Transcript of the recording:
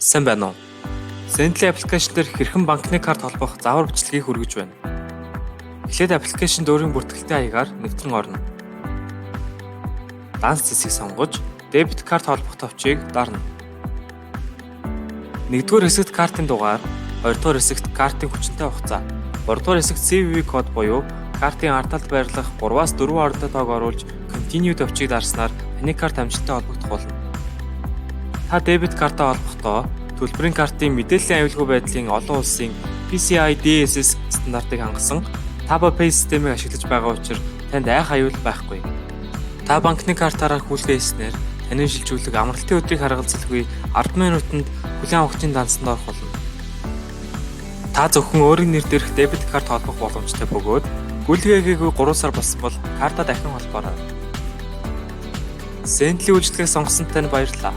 Сайн байна уу? Sendly аппликейшн дээр хэрхэн банкны карт холбох заавар бичлэгийг хүргэж байна. Эхлээд аппликейшнд өөрийн бүртгэлтэй хаягаар нэвтрэн орно. Данс зэсийг сонгож, дебет карт холбох товчийг дарна. Нэгдүгээр хэсэгт картын дугаар, хоёрдугаар хэсэгт картын хүчинтэй хугацаа, гуравдугаар хэсэгт CVV код буюу картын ардталд байрлах 3-аас 4 ордоо тоог оруулж continue товчийг дарснаар таны карт амжилттай холбогдох болно. Та дебет картаа холбохдоо төлбөрийн картын мэдээллийн аюулгүй байдлын олон улсын PCI DSS стандартыг хангасан Tapa Pay системийг ашиглаж байгаа учраас танд айх аюул байхгүй. Та банкны картаараа хүлгээ хийснээр таны шилжүүлэг амралтын өдрийг харгалзалгүй 10 минутанд хүлээн авахчийн дансанд орох болно. Та зөвхөн өөрийн нэр дээрх дебет карт холбох боломжтой бөгөөд гүйлгээгээгүй 3 сар болсон бол картаа дахин холбоорой. Sendly үйлчилгээг сонгосон танд баярлалаа.